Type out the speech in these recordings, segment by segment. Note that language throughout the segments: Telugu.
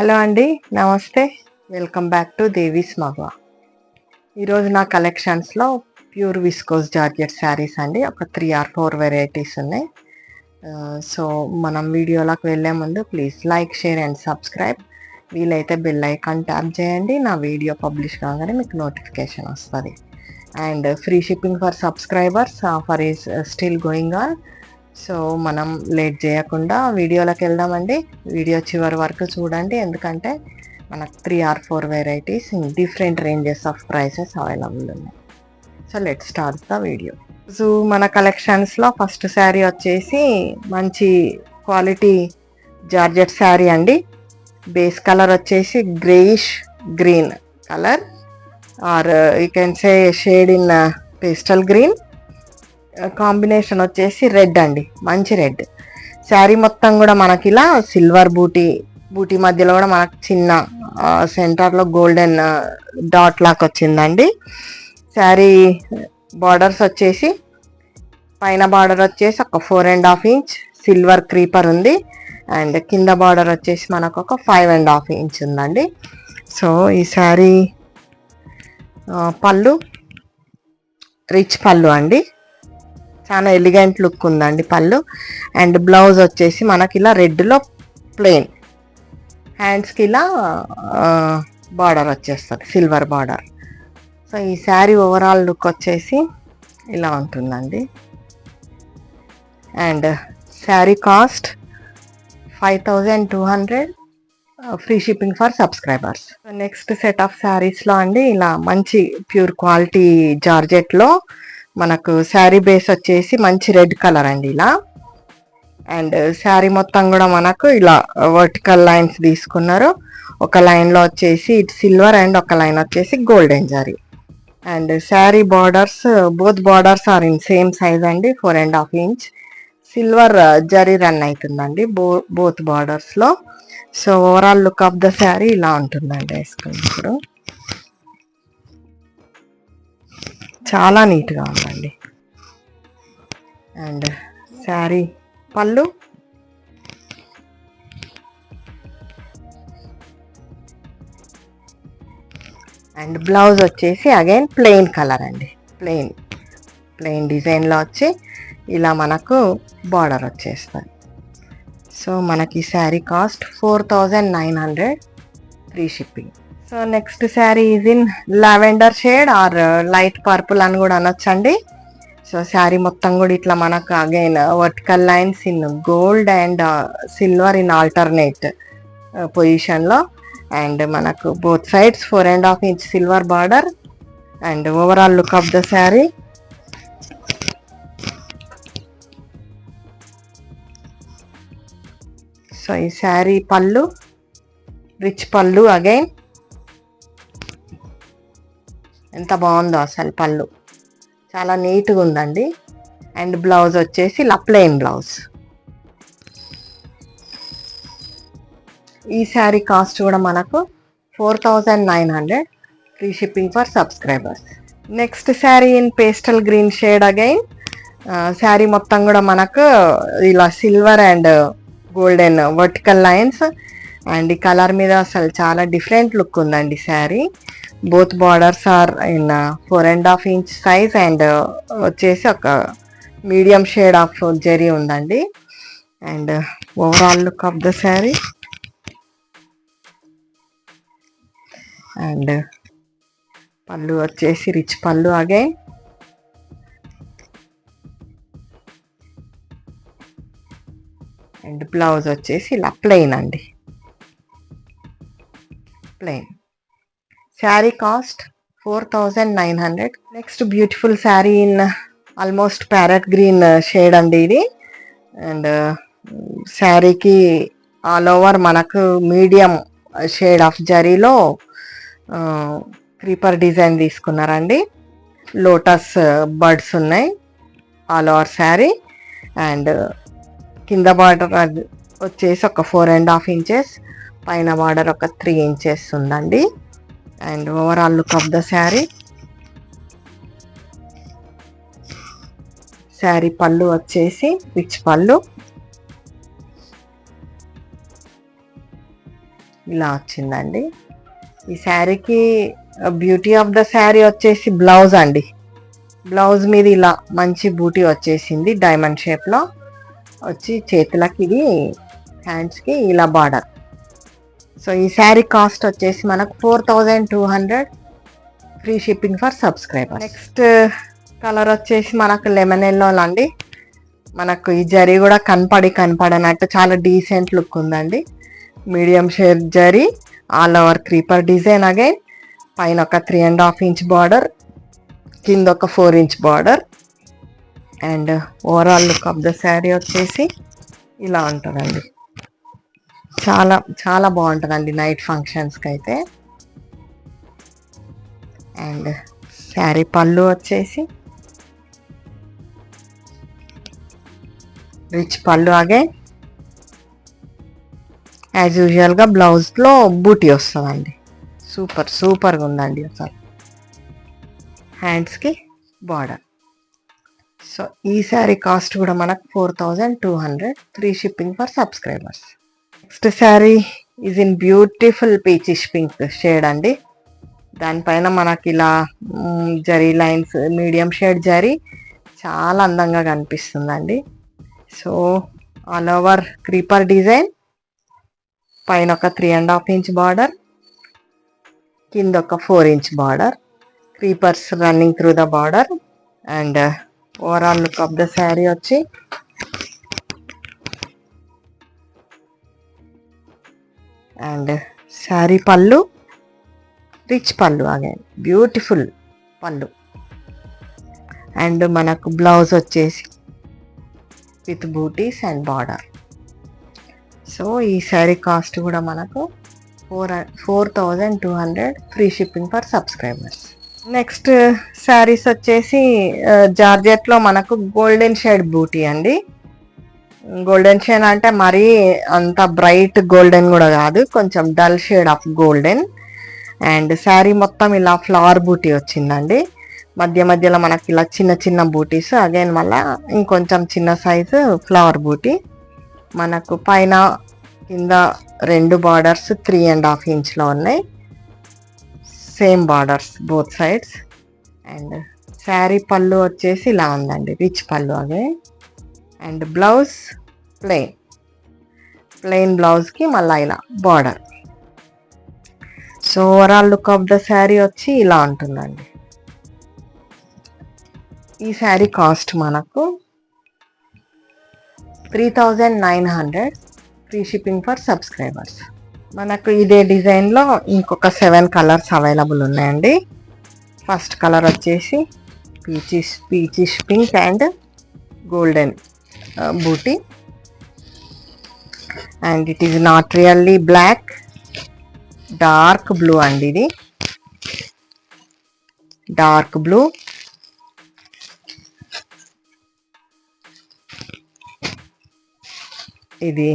హలో అండి, నమస్తే. వెల్కమ్ బ్యాక్ టు దేవీస్ మగవా. ఈరోజు నా కలెక్షన్స్లో ప్యూర్ విస్కోస్ జార్జెట్ శారీస్ అండి. ఒక 3 or 4 వెరైటీస్ ఉన్నాయి. సో మనం వీడియోలోకి వెళ్ళే ముందు please like, share and subscribe. వీలైతే బెల్ ఐకాన్ ట్యాప్ చేయండి. నా వీడియో పబ్లిష్ కాగానే మీకు నోటిఫికేషన్ వస్తుంది. And free shipping for subscribers offer is still going on. So మనం లేట్ చేయకుండా వీడియోలోకి వెళ్దామండి. వీడియో చివరి వరకు చూడండి, ఎందుకంటే మనకు 3 or 4 varieties in different ranges of prices available ఉన్నాయి. So let start the video. So మన కలెక్షన్స్లో ఫస్ట్ శారీ వచ్చేసి మంచి క్వాలిటీ జార్జెట్ శారీ అండి. బేస్ కలర్ వచ్చేసి greyish green colour, are you can say shade in pastel green. Combination వచ్చేసి రెడ్ అండి, మంచి రెడ్. శారీ మొత్తం కూడా మనకి ఇలా సిల్వర్ బూటీ మధ్యలో కూడా మనకు చిన్న సెంటర్లో గోల్డెన్ డాట్ లాక్ వచ్చిందండి. శారీ బార్డర్స్ వచ్చేసి పైన బార్డర్ వచ్చేసి ఒక 4.5 inch సిల్వర్ క్రీపర్ ఉంది. అండ్ కింద బార్డర్ వచ్చేసి మనకు ఒక 5.5 inch ఉందండి. సో ఈ శారీ పళ్ళు రిచ్ పళ్ళు అండి, చాలా ఎలిగెంట్ లుక్ ఉందండి పళ్ళు. అండ్ బ్లౌజ్ వచ్చేసి మనకి ఇలా రెడ్లో ప్లెయిన్, హ్యాండ్స్కి ఇలా బార్డర్ వచ్చేస్తుంది, సిల్వర్ బార్డర్. సో ఈ శారీ ఓవరాల్ లుక్ వచ్చేసి ఇలా ఉంటుందండి. And sari cost 5200, free shipping for subscribers. Next set of శారీస్లో అండి ఇలా మంచి ప్యూర్ క్వాలిటీ జార్జెట్లో మనకు శారీ బేస్ వచ్చేసి మంచి రెడ్ కలర్ అండి ఇలా. అండ్ శారీ మొత్తం కూడా మనకు ఇలా వర్టికల్ లైన్స్ తీసుకున్నారు. ఒక లైన్లో వచ్చేసి ఇటు సిల్వర్ అండ్ ఒక లైన్ వచ్చేసి golden zari. And sari borders, both borders are in same size అండి, 4.5 inch సిల్వర్ జరీ రన్ అవుతుందండి బోత్ బార్డర్స్లో. So overall look of the sari ఇలా ఉంటుందండి వేసుకున్నప్పుడు. చాలా నీట్గా ఉందండి. అండ్ శారీ పళ్ళు అండ్ బ్లౌజ్ వచ్చేసి అగైన్ ప్లెయిన్ కలర్ అండి, ప్లెయిన్ డిజైన్లో వచ్చి ఇలా మనకు బార్డర్ వచ్చేస్తుంది. సో మనకి sari cost 4900, free shipping. So next sari is in lavender shade are light purple అని కూడా అనొచ్చండి. సో శారీ మొత్తం కూడా ఇట్లా మనకు again vertical lines in gold and silver in alternate పొజిషన్లో. అండ్ మనకు both sides 4.5 inch silver border. And overall look of the sari. So ఈ శారీ పళ్ళు రిచ్ పళ్ళు, అగైన్ ఎంత బాగుందో అసలు పళ్ళు, చాలా నీట్గా ఉందండి. అండ్ బ్లౌజ్ వచ్చేసి ఇలా ప్లెయిన్ బ్లౌజ్. ఈ శారీ కాస్ట్ కూడా మనకు 4900, free shipping for subscribers. Next sari in pastel green shade again. Sari మొత్తం కూడా మనకు ఇలా silver and golden vertical lines. And ఈ కలర్ మీద అసలు చాలా డిఫరెంట్ లుక్ ఉందండి sari. Both borders are in 4.5 inch size. And వచ్చేసి ఒక మీడియం షేడ్ ఆఫ్ జరీ ఉందండి. And overall look of the sari. And పళ్ళు వచ్చేసి రిచ్ పళ్ళు అగైన్. అండ్ బ్లౌజ్ వచ్చేసి ఇలా ప్లెయిన్ అండి, plain. Sari cost 4900. Next beautiful sari in almost parrot green shade అండి ఇది. అండ్ శారీకి ఆల్ ఓవర్ మనకు మీడియం షేడ్ ఆఫ్ జరీలో క్రీపర్ డిజైన్ తీసుకున్నారండి. లోటస్ బర్డ్స్ ఉన్నాయి ఆల్ ఓవర్ శారీ. అండ్ కింద బార్డర్ వచ్చేసి ఒక 4.5 inches, పైన బార్డర్ ఒక 3 inches ఉందండి. And overall look of the sari. Sari పళ్ళు వచ్చేసి రిచ్ పళ్ళు. ఇలా వచ్చిందండి. ఈ శారీకి బ్యూటీ ఆఫ్ ద శారీ వచ్చేసి బ్లౌజ్ అండి. బ్లౌజ్ మీద ఇలా మంచి బూటీ వచ్చేసింది, డైమండ్ షేప్లో వచ్చి చేతులకి ఇది హ్యాండ్స్కి ఇలా బార్డర్. సో ఈ శారీ కాస్ట్ వచ్చేసి మనకు 4200, free shipping for subscriber. Next colour వచ్చేసి మనకు లెమన్ ఎల్లో అండి. మనకు ఈ జరీ కూడా కనపడనట్టు చాలా డీసెంట్ లుక్ ఉందండి. Medium shade zari, all over creeper design. Again పైన ఒక 3.5 ఇంచ్ బార్డర్, కింద ఒక 4 inch border. And overall look of the sari వచ్చేసి ఇలా ఉంటుందండి. చాలా చాలా బాగుంటుందండి నైట్ ఫంక్షన్స్కి అయితే. అండ్ శారీ పళ్ళు వచ్చేసి రిచ్ పళ్ళు. అగైన్ యాజ్ యూజువల్గా బ్లౌజ్లో బూటీ వస్తుందండి. సూపర్గా ఉందండి అసలు. హ్యాండ్స్కి బార్డర్. సో ఈ శారీ కాస్ట్ కూడా మనకు 4200, free shipping for subscribers. Next sari is in beautiful peachish pink shade అండి. దానిపైన మనకి ఇలా zari lines, medium shade zari చాలా అందంగా కనిపిస్తుందండి. So all over creeper design, పైన ఒక 3.5 ఇంచ్ బార్డర్, కింద ఒక 4 inch border, creepers running through the border. And overall look of the sari వచ్చి అండ్ శారీ పళ్ళు రిచ్ పళ్ళు. అగైన్ బ్యూటిఫుల్ పళ్ళు. అండ్ మనకు బ్లౌజ్ వచ్చేసి with booties and border. So ఈ శారీ కాస్ట్ కూడా మనకు 4200, free shipping for subscribers. Next saris వచ్చేసి జార్జెట్లో మనకు గోల్డెన్ షేడ్ బూటీ అండి. గోల్డెన్ షేడ్ అంటే మరీ అంత బ్రైట్ గోల్డెన్ కూడా కాదు, కొంచెం dull shade of golden. And sari మొత్తం ఇలా ఫ్లవర్ బూటీ వచ్చిందండి. మధ్యలో మనకి ఇలా చిన్న బూటీస్. అగైన్ మళ్ళీ ఇంకొంచెం చిన్న సైజు ఫ్లవర్ బూటీ. మనకు పైన కింద 2 బార్డర్స్ 3.5 ఇంచ్లో ఉన్నాయి, same borders both sides. And sari పళ్ళు వచ్చేసి ఇలా ఉందండి, రిచ్ పళ్ళు. అదే అండ్ బ్లౌజ్ ప్లెయిన్ బ్లౌజ్కి మళ్ళీ ఇలా border. So overall look of the sari వచ్చి ఇలా ఉంటుందండి. ఈ శారీ కాస్ట్ మనకు 3900, ఫ్రీ షిప్పింగ్ ఫర్ సబ్స్క్రైబర్స్. మనకు ఇదే డిజైన్లో ఇంకొక 7 కలర్స్ అవైలబుల్ ఉన్నాయండి. ఫస్ట్ కలర్ వచ్చేసి peachish pink and golden booti. And it is not really black, dark blue అండి. ఇది డార్క్ బ్లూ. ఇది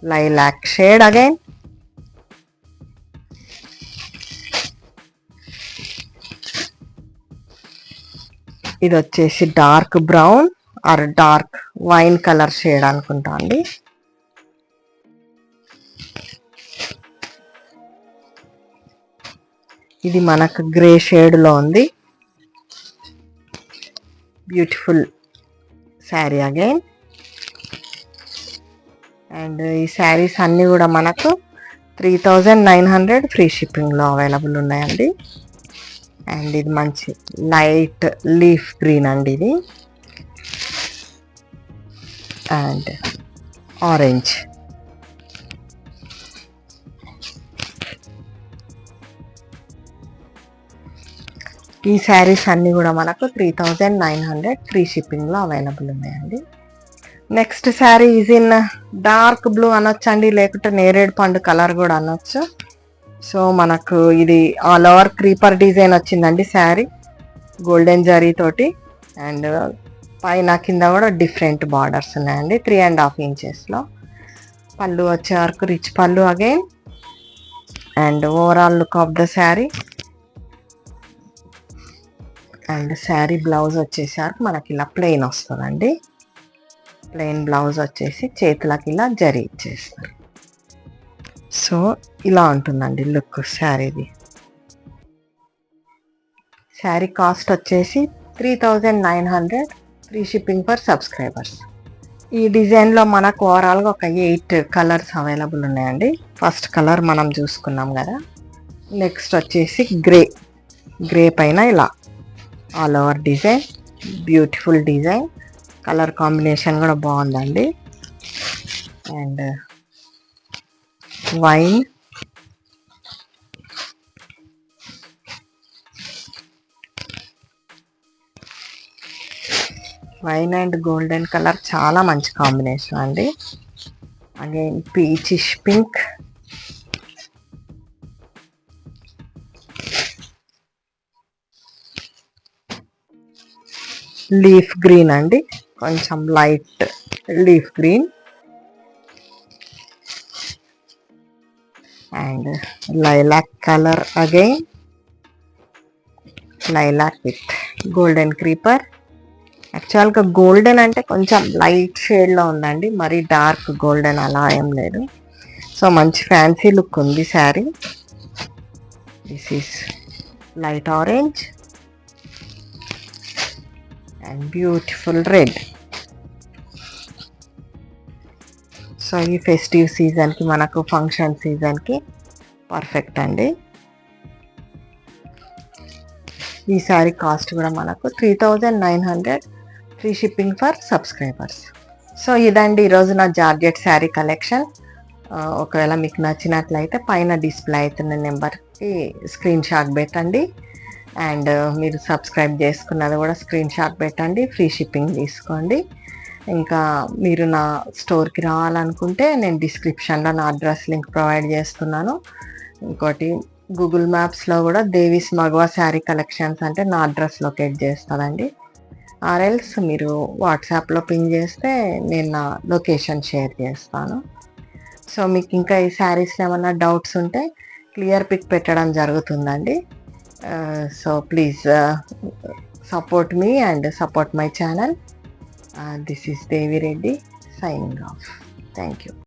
లైలాక్ షేడ్. అగైన్ ఇది వచ్చేసి dark brown or dark wine colour shade అనుకుంటా అండి. ఇది మనకు గ్రే షేడ్లో ఉంది. Beautiful sari again. అండ్ ఈ శారీస్ అన్నీ కూడా మనకు 3900, ఫ్రీ షిప్పింగ్లో అవైలబుల్ ఉన్నాయండి. అండ్ ఇది మంచి లైట్ లీఫ్ గ్రీన్ అండి ఇది. And orange. ఈ శారీస్ అన్నీ కూడా మనకు 3900, ఫ్రీ షిప్పింగ్లో అవైలబుల్ ఉన్నాయండి. Next sari is in dark blue అనొచ్చండి, లేకుంటే నేరేడు పండు కలర్ కూడా అనొచ్చు. సో మనకు ఇది ఆల్ ఓవర్ క్రీపర్ డిజైన్ వచ్చిందండి శారీ, గోల్డెన్ జరీ తోటి. అండ్ పైన కింద కూడా డిఫరెంట్ బార్డర్స్ ఉన్నాయండి 3.5 ఇంచెస్లో. పళ్ళు వచ్చే వరకు రిచ్ పళ్ళు again. And overall look of the sari. And sari blouse వచ్చేసరికి మనకి ఇలా ప్లెయిన్ వస్తుందండి. ప్లెయిన్ బ్లౌజ్ వచ్చేసి చేతులకి ఇలా జరీ ఇచ్చేస్తారు. సో ఇలా ఉంటుందండి లుక్ శారీది. శారీ కాస్ట్ వచ్చేసి 3900, ఫ్రీ షిప్పింగ్ ఫర్ సబ్స్క్రైబర్స్. ఈ డిజైన్లో మనకు ఓవరాల్గా ఒక 8 కలర్స్ అవైలబుల్ ఉన్నాయండి. ఫస్ట్ కలర్ మనం చూసుకున్నాం కదా. నెక్స్ట్ వచ్చేసి గ్రే పైన ఇలా all over design, beautiful design. Colour combination కూడా బాగుందండి. And wine, and golden colour చాలా మంచి కాంబినేషన్ అండి. Again peachish pink, leaf green అండి, కొంచెం light leaf green. And lilac colour, again lilac with golden creeper. యాక్చువల్గా గోల్డెన్ అంటే కొంచెం లైట్ షేడ్లో ఉందండి, మరీ డార్క్ గోల్డెన్ అలా ఏం లేదు. సో మంచి ఫ్యాన్సీ లుక్ ఉంది sari. This is light orange and beautiful red. So ఈ ఫెస్టివ్ సీజన్కి, మనకు ఫంక్షన్ సీజన్కి పర్ఫెక్ట్ అండి. ఈ శారీ కాస్ట్ కూడా మనకు 3900, free shipping for subscribers. So ఇదండి ఈరోజు నా జార్జెట్ శారీ కలెక్షన్. ఒకవేళ మీకు నచ్చినట్లయితే పైన డిస్ప్లే అవుతున్న నెంబర్కి స్క్రీన్ షాట్ పెట్టండి. అండ్ మీరు సబ్స్క్రైబ్ చేసుకున్నది కూడా స్క్రీన్ షాట్ పెట్టండి. ఫ్రీ షిప్పింగ్ తీసుకోండి. ఇంకా మీరు నా స్టోర్కి రావాలనుకుంటే నేను డిస్క్రిప్షన్లో నా అడ్రస్ లింక్ ప్రొవైడ్ చేస్తున్నాను. ఇంకోటి గూగుల్ మ్యాప్స్లో కూడా దేవీస్ మగవా శారీ కలెక్షన్స్ అంటే నా అడ్రస్ లొకేట్ చేస్తుందండి. ఆర్ఎల్స్ మీరు వాట్సాప్లో పింగ్ చేస్తే నేను నా లొకేషన్ షేర్ చేస్తాను. సో మీకు ఇంకా ఈ శారీస్లో ఏమన్నా డౌట్స్ ఉంటే క్లియర్ పిక్ పెట్టడం జరుగుతుందండి. So please support me and support my channel. This is Devi Reddy signing off. Thank you.